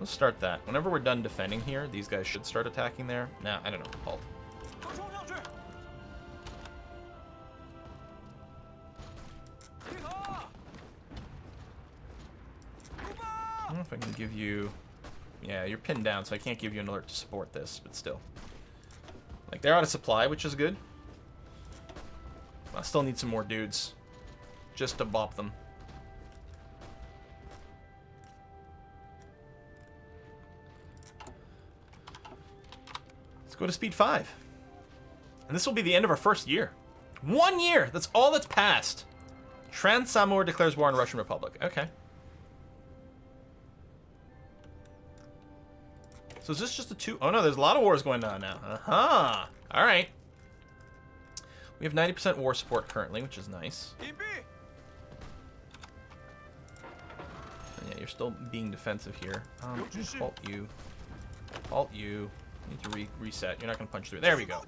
Let's start that. Whenever we're done defending here, these guys should start attacking there. Nah, I don't know. Halt. I don't know if I can give you... Yeah, you're pinned down, so I can't give you an alert to support this, but still. Like, they're out of supply, which is good. I still need some more dudes. Just to bop them. Let's go to speed 5. And this will be the end of our first year. 1 year! That's all that's passed. Trans-Samur declares war on the Russian Republic. Okay. So is this just a 2? Oh no, there's a lot of wars going on now. Uh-huh. Alright. We have 90% war support currently, which is nice. And yeah, you're still being defensive here. Halt you. Halt you. You need to reset. You're not going to punch through. There we go.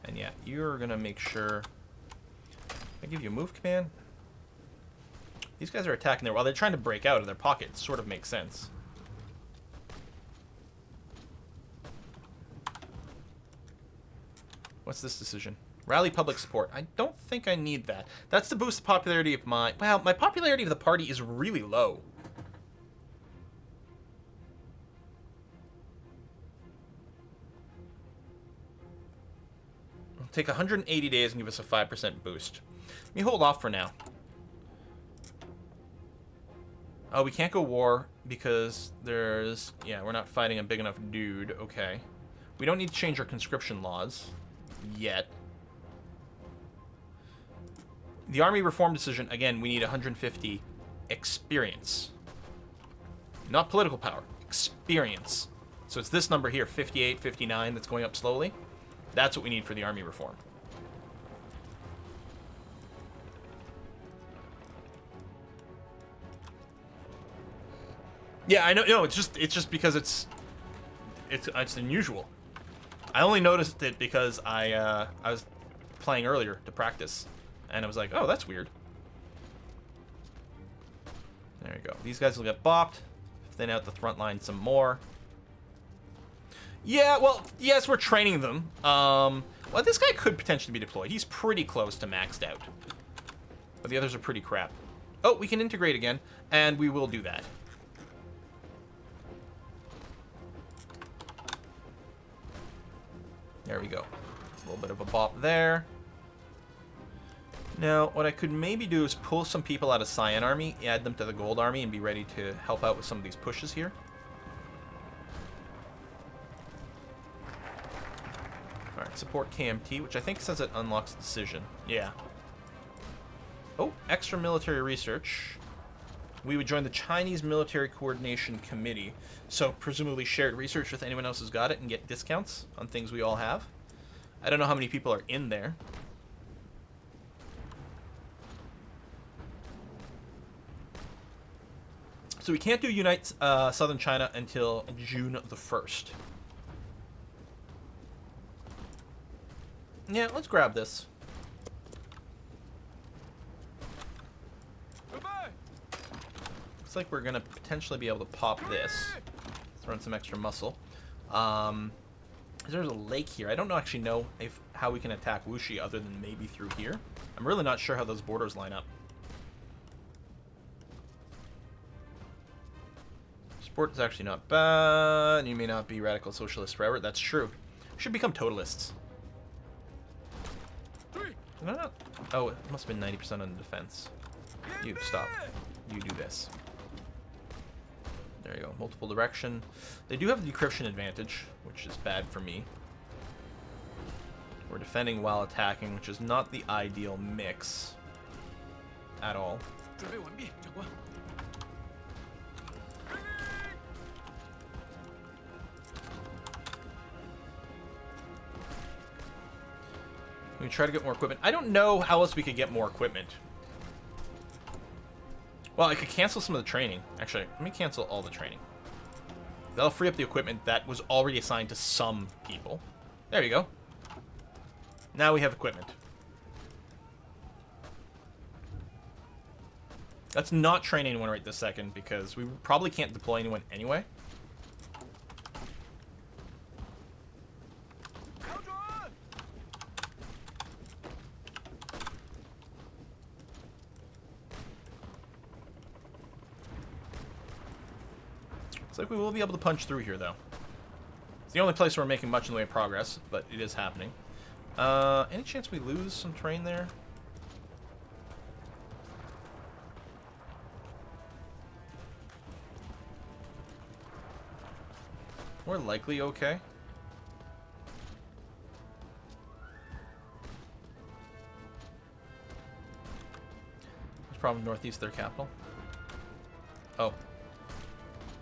And yeah, you're going to make sure... I give you a move command. These guys are attacking there while they're trying to break out of their pockets. Sort of makes sense. What's this decision? Rally public support. I don't think I need that. That's to boost the popularity of my... Well, my popularity of the party is really low. It'll take 180 days and give us a 5% boost. Let me hold off for now. Oh, we can't go war because there's... Yeah, we're not fighting a big enough dude. Okay. We don't need to change our conscription laws. Yet. The army reform decision, again, we need 150 experience. Not political power. Experience. So it's this number here, 58, 59, that's going up slowly. That's what we need for the army reform. Yeah, I know. No, it's just because it's unusual. I only noticed it because I was playing earlier to practice, and I was like, oh, that's weird. There you go. These guys will get bopped. Thin out the front line some more. Yeah, well, yes, we're training them. Well, this guy could potentially be deployed. He's pretty close to maxed out. But the others are pretty crap. Oh, we can integrate again, and we will do that. There we go. A little bit of a bop there. Now, what I could maybe do is pull some people out of Cyan Army, add them to the Gold Army, and be ready to help out with some of these pushes here. Alright, support KMT, which I think says it unlocks decision. Yeah. Oh, extra military research. We would join the Chinese Military Coordination Committee. So, presumably shared research with anyone else who's got it and get discounts on things we all have. I don't know how many people are in there. So we can't do Unite Southern China until June the 1st. Yeah, let's grab this. Looks like we're gonna potentially be able to pop this. Let's run some extra muscle. There's a lake here. I don't actually know how we can attack Wuxi other than maybe through here. I'm really not sure how those borders line up. Sport is actually not bad. You may not be radical socialist forever. That's true. We should become totalists. No. Oh, it must have been 90% on defense. You stop. You do this. There you go. Multiple direction. They do have the decryption advantage, which is bad for me. We're defending while attacking, which is not the ideal mix at all. We try to get more equipment. I don't know how else we could get more equipment. Well, I could cancel some of the training. Actually, let me cancel all the training. That'll free up the equipment that was already assigned to some people. There you go. Now we have equipment. Let's not train anyone right this second because we probably can't deploy anyone anyway. Looks like we will be able to punch through here, though. It's the only place where we're making much in the way of progress, but it is happening. Any chance we lose some terrain there? More likely okay. There's a problem northeast of their capital. Oh.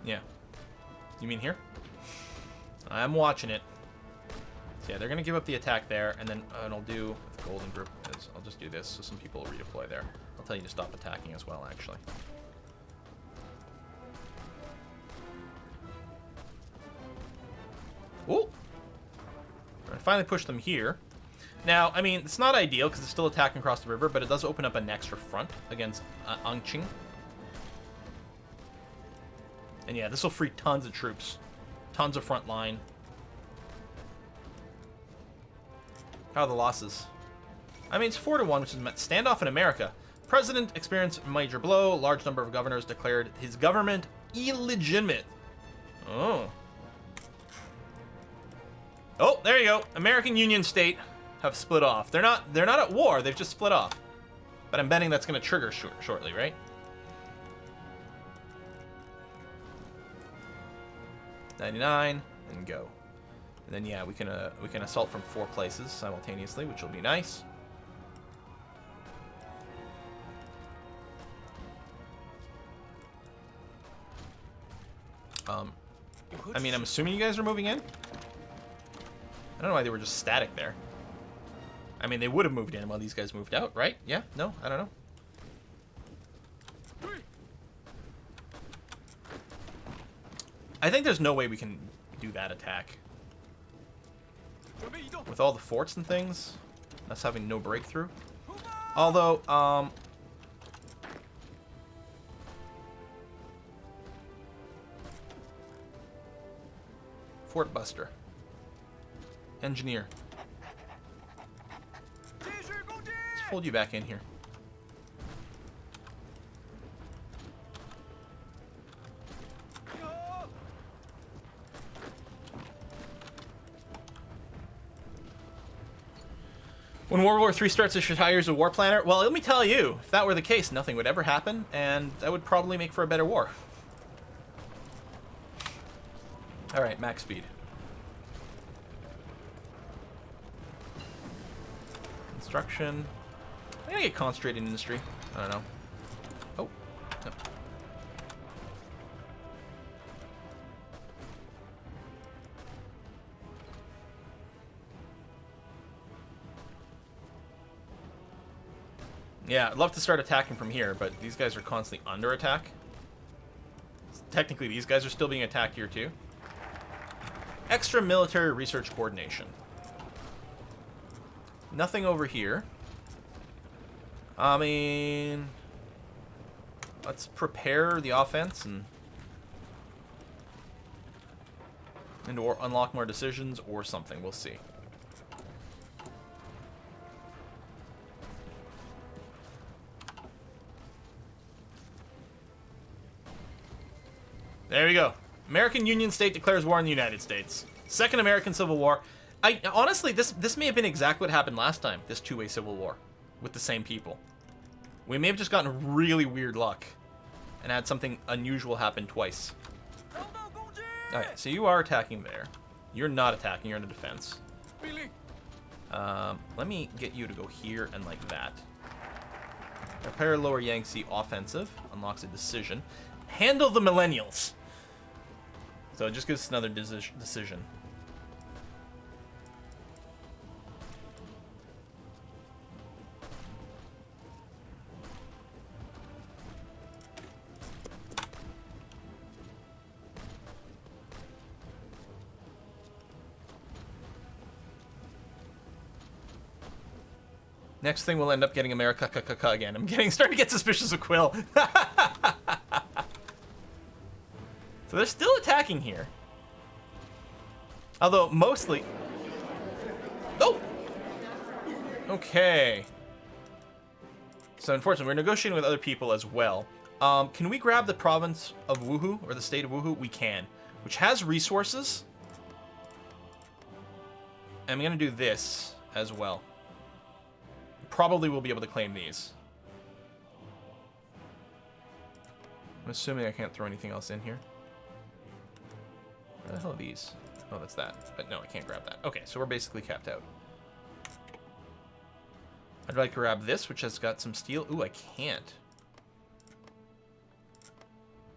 Yeah. You mean here? I'm watching it. So yeah, they're going to give up the attack there, and then what I'll do with the Golden Group is I'll just do this so some people will redeploy there. I'll tell you to stop attacking as well, actually. Ooh! I finally pushed them here. Now, I mean, it's not ideal because it's still attacking across the river, but it does open up an extra front against Angqing. And yeah, this will free tons of troops. Tons of front line. How are the losses? I mean, it's 4-1, which is standoff in America. President experienced major blow. Large number of governors declared his government illegitimate. Oh. Oh, there you go. American Union State have split off. They're not at war. They've just split off. But I'm betting that's going to trigger shortly, right? $99 and go. And then yeah, we can assault from 4 places simultaneously, which will be nice. I mean, I'm assuming you guys are moving in. I don't know why they were just static there. I mean, they would have moved in while these guys moved out, right? Yeah? No? I don't know. I think there's no way we can do that attack. With all the forts and things, us having no breakthrough. Although, Fort Buster. Engineer. Let's fold you back in here. When World War III starts, it retires a war planner. Well, let me tell you, if that were the case, nothing would ever happen, and that would probably make for a better war. All right, max speed. Construction. I'm gonna get concentrated in industry. I don't know. Oh. No. Yeah, I'd love to start attacking from here, but these guys are constantly under attack. Technically, these guys are still being attacked here, too. Extra military research coordination. Nothing over here. I mean, let's prepare the offense and or unlock more decisions or something. We'll see. There we go. American Union State declares war on the United States. Second American Civil War. Honestly, this may have been exactly what happened last time, this two-way civil war with the same people. We may have just gotten really weird luck and had something unusual happen twice. Alright, so you are attacking there. You're not attacking, you're in a defense. Let me get you to go here and like that. Repair Lower Yangtze offensive. Unlocks a decision. Handle the millennials. So it just gives us another decision. Next thing we'll end up getting America again. I'm starting to get suspicious of Quill. So they're still attacking here. Although mostly... Oh! Okay. So unfortunately, we're negotiating with other people as well. Can we grab the province of Wuhu, or the state of Wuhu? We can, which has resources. I'm going to do this as well. Probably we'll be able to claim these. I'm assuming I can't throw anything else in here. What the hell are these? Oh, that's that. But no, I can't grab that. Okay, so we're basically capped out. I'd like to grab this, which has got some steel. Ooh, I can't.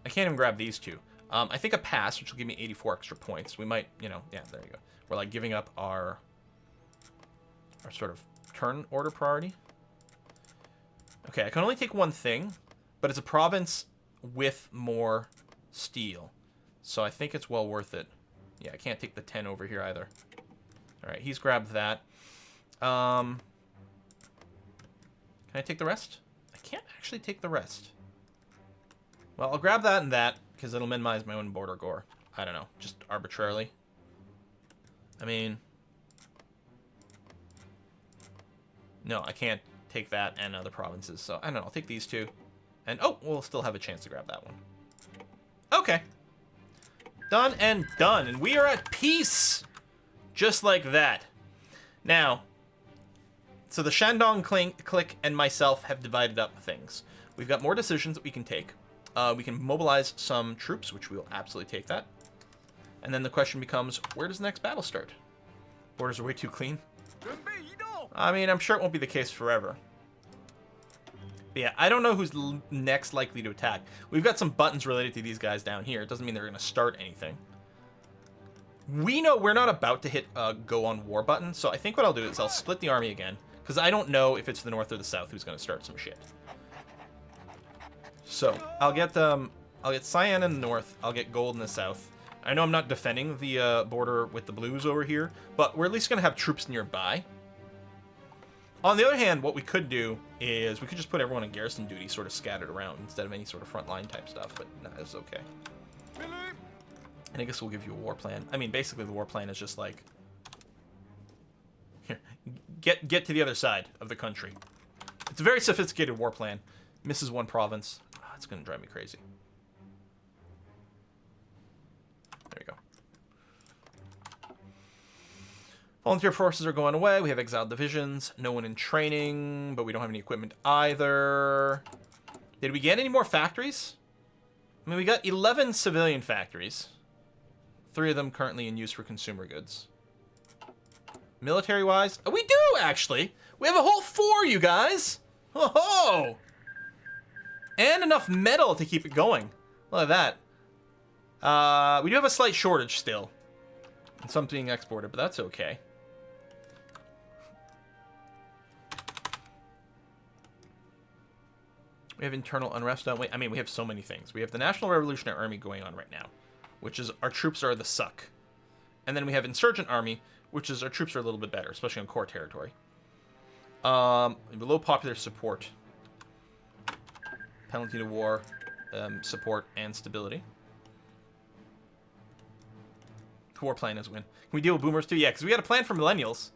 I can't even grab these two. I think a pass, which will give me 84 extra points. We might, you know, yeah, there you go. We're like giving up our sort of turn order priority. Okay, I can only take one thing, but it's a province with more steel. So I think it's well worth it. Yeah, I can't take the 10 over here either. All right, he's grabbed that. Can I take the rest? I can't actually take the rest. Well, I'll grab that and that, because it'll minimize my own border gore. I don't know, just arbitrarily. I mean... No, I can't take that and other provinces, so I don't know, I'll take these two. And, oh, we'll still have a chance to grab that one. Okay. Done and done, and we are at peace! Just like that. Now, so the Shandong clique and myself have divided up things. We've got more decisions that we can take. We can mobilize some troops, which we will absolutely take that. And then the question becomes, where does the next battle start? Borders are way too clean. I mean, I'm sure it won't be the case forever. But yeah, I don't know who's next likely to attack. We've got some buttons related to these guys down here. It doesn't mean they're going to start anything. We know we're not about to hit a go on war button, so I think what I'll do is I'll split the army again, because I don't know if it's the north or the south who's going to start some shit. So I'll get cyan in the north. I'll get gold in the south. I know I'm not defending the border with the blues over here, but we're at least going to have troops nearby. On the other hand, what we could do is we could just put everyone in garrison duty sort of scattered around instead of any sort of frontline type stuff, but nah, it's okay. And I guess we'll give you a war plan. I mean, basically the war plan is just like, here, get to the other side of the country. It's a very sophisticated war plan. Misses one province. Oh, it's going to drive me crazy. There you go. Volunteer forces are going away. We have exiled divisions. No one in training, but we don't have any equipment either. Did we get any more factories? I mean, we got 11 civilian factories. 3 of them currently in use for consumer goods. Military-wise, we do, actually. We have a whole 4, you guys. Ho-ho! And enough metal to keep it going. Look at that. We do have a slight shortage still. And some being exported, but that's okay. We have internal unrest, don't we? I mean, we have so many things. We have the National Revolutionary Army going on right now, which is our troops are the suck. And then we have Insurgent Army, which is our troops are a little bit better, especially on core territory. Low popular support. Penalty to war, support, and stability. War plan is win. Can we deal with boomers too? Yeah, because we got a plan for millennials.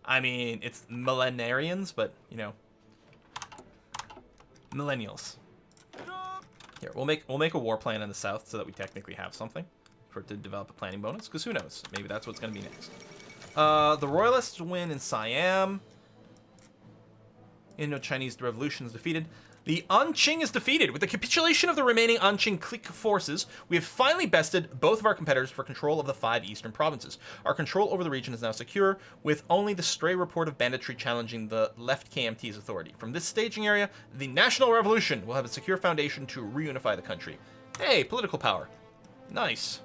I mean, it's millenarians, but, you know. Millennials. Here, we'll make a war plan in the south so that we technically have something for it to develop a planning bonus, because who knows? Maybe that's what's going to be next. The Royalists win in Siam. Indo-Chinese revolution is defeated. The Anqing is defeated. With the capitulation of the remaining Anqing clique forces, we have finally bested both of our competitors for control of the 5 eastern provinces. Our control over the region is now secure, with only the stray report of banditry challenging the left KMT's authority. From this staging area, the National Revolution will have a secure foundation to reunify the country. Hey, political power. Nice.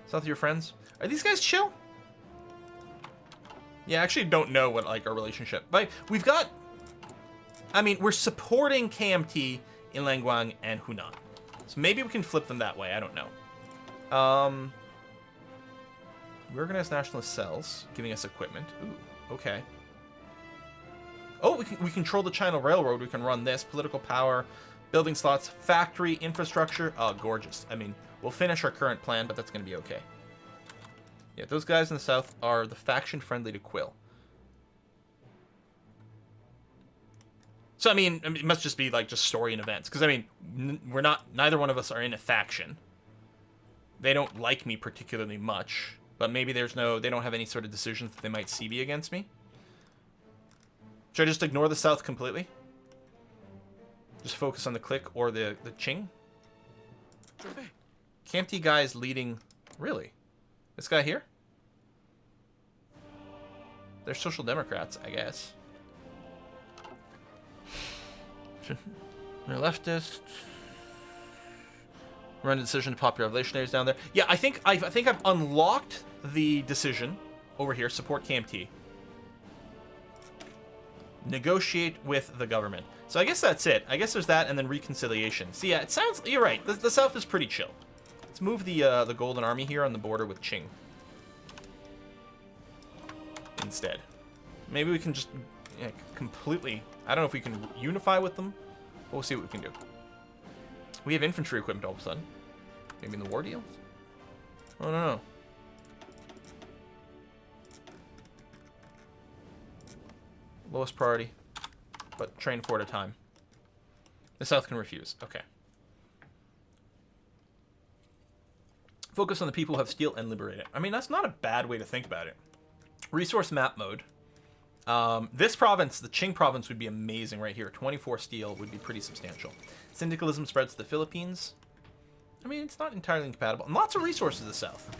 South of your friends. Are these guys chill? Yeah, I actually don't know what, like, our relationship. Like, we've got... I mean, we're supporting KMT in Langguang and Hunan. So maybe we can flip them that way. I don't know. Reorganized nationalist cells, giving us equipment. Ooh, okay. Oh, we control the China Railroad. We can run this. Political power, building slots, factory, infrastructure. Oh, gorgeous. I mean, we'll finish our current plan, but that's going to be okay. Yeah, those guys in the south are the faction friendly to Quill. So, I mean, it must just be, like, just story and events. Because, I mean, neither one of us are in a faction. They don't like me particularly much. But maybe they don't have any sort of decisions that they might see me against me. Should I just ignore the South completely? Just focus on the clique or the Qing? KMT guy is leading... Really? This guy here? They're Social Democrats, I guess. They're leftist. Run the decision to popular revolutionaries down there. Yeah, I think I've unlocked the decision over here. Support KMT. Negotiate with the government. So I guess that's it. I guess there's that and then reconciliation. So yeah, it sounds... You're right. The South is pretty chill. Let's move the Golden Army here on the border with Qing. Instead. Maybe we can just completely... I don't know if we can unify with them, but we'll see what we can do. We have infantry equipment all of a sudden. Maybe in the war deals? Oh, no. Lowest priority, but train 4 at a time. The South can refuse. Okay. Focus on the people who have steel and liberate it. I mean, that's not a bad way to think about it. Resource map mode. This province, the Qing province, would be amazing right here. 24 steel would be pretty substantial. Syndicalism spreads to the Philippines. I mean, it's not entirely incompatible. And lots of resources in the South.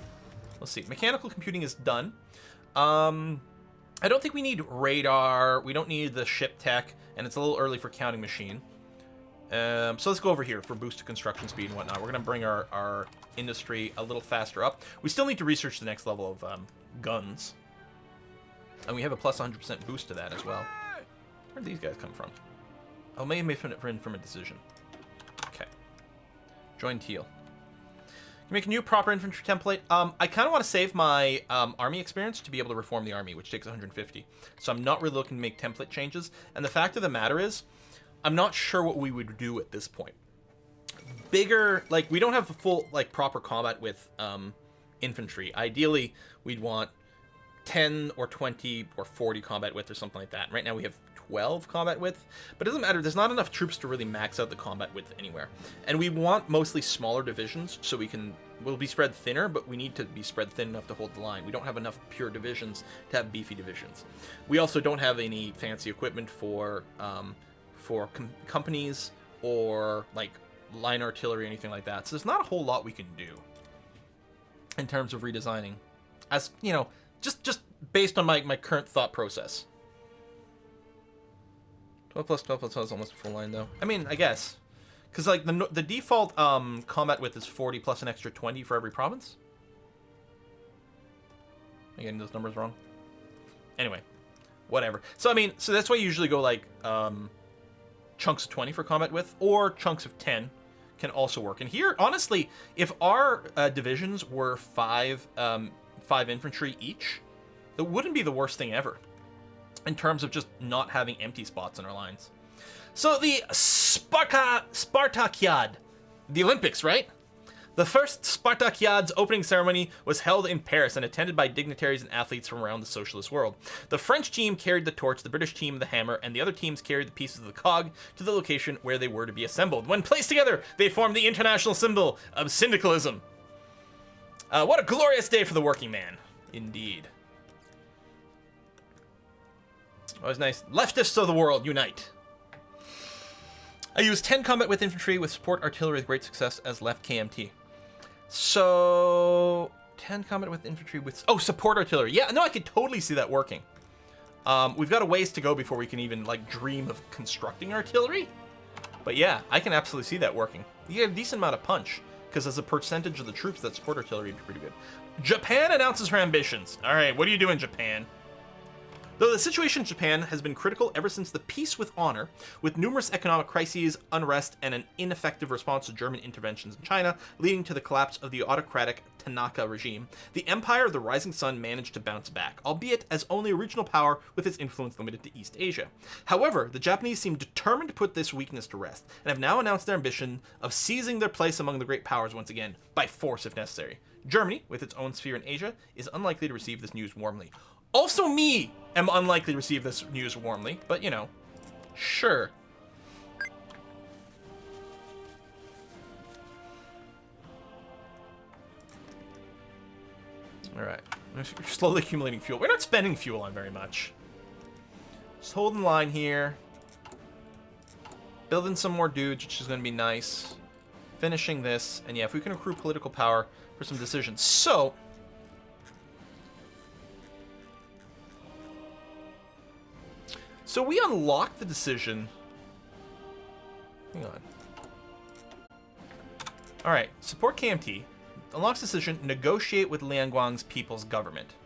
Let's see. Mechanical computing is done. I don't think we need radar. We don't need the ship tech. And it's a little early for counting machine. So let's go over here for boosted construction speed and whatnot. We're going to bring our industry a little faster up. We still need to research the next level of guns. And we have a plus 100% boost to that as well. Where did these guys come from? Oh, maybe from a decision. Okay. Join Teal. You make a new proper infantry template. I kind of want to save my army experience to be able to reform the army, which takes 150. So I'm not really looking to make template changes. And the fact of the matter is, I'm not sure what we would do at this point. Bigger, like, we don't have a full, like, proper combat with infantry. Ideally, we'd want 10 or 20 or 40 combat width or something like that. Right now we have 12 combat width, but it doesn't matter. There's not enough troops to really max out the combat width anywhere. And we want mostly smaller divisions so we'll be spread thinner, but we need to be spread thin enough to hold the line. We don't have enough pure divisions to have beefy divisions. We also don't have any fancy equipment for companies or like line artillery or anything like that. So there's not a whole lot we can do in terms of redesigning. As, you know, just based on my current thought process. 12 plus 12 plus 12 is almost a full line, though. I mean, I guess. Because, like, the default combat width is 40 plus an extra 20 for every province. Am I getting those numbers wrong? Anyway, whatever. So, I mean, so that's why you usually go, like, chunks of 20 for combat width, or chunks of 10 can also work. And here, honestly, if our divisions were 5 infantry each, it wouldn't be the worst thing ever in terms of just not having empty spots in our lines. So the Spartakiad, the Olympics, right? The first Spartakiad's opening ceremony was held in Paris and attended by dignitaries and athletes from around the socialist world. The French team carried the torch, the British team the hammer, and the other teams carried the pieces of the cog to the location where they were to be assembled. When placed together, they formed the international symbol of syndicalism. What a glorious day for the working man. Indeed. Always nice. Leftists of the world, unite. I used 10 combat with infantry with support artillery with great success as left KMT. So 10 combat with infantry with support artillery. Yeah, no, I could totally see that working. We've got a ways to go before we can even like dream of constructing artillery. But yeah, I can absolutely see that working. You get a decent amount of punch because as a percentage of the troops that support artillery would be pretty good. Japan announces her ambitions. All right, what are you doing, Japan? Though the situation in Japan has been critical ever since the Peace with Honor, with numerous economic crises, unrest, and an ineffective response to German interventions in China, leading to the collapse of the autocratic Tanaka regime, the Empire of the Rising Sun managed to bounce back, albeit as only a regional power with its influence limited to East Asia. However, the Japanese seem determined to put this weakness to rest, and have now announced their ambition of seizing their place among the great powers once again, by force if necessary. Germany, with its own sphere in Asia, is unlikely to receive this news warmly. Also me am unlikely to receive this news warmly, but you know, sure. Alright. We're slowly accumulating fuel. We're not spending fuel on very much. Just holding line here. Building some more dudes, which is going to be nice. Finishing this. And yeah, if we can accrue political power for some decisions. So... So we unlock the decision. Hang on. Alright, support KMT. Unlocks decision, negotiate with Liangguang's people's government.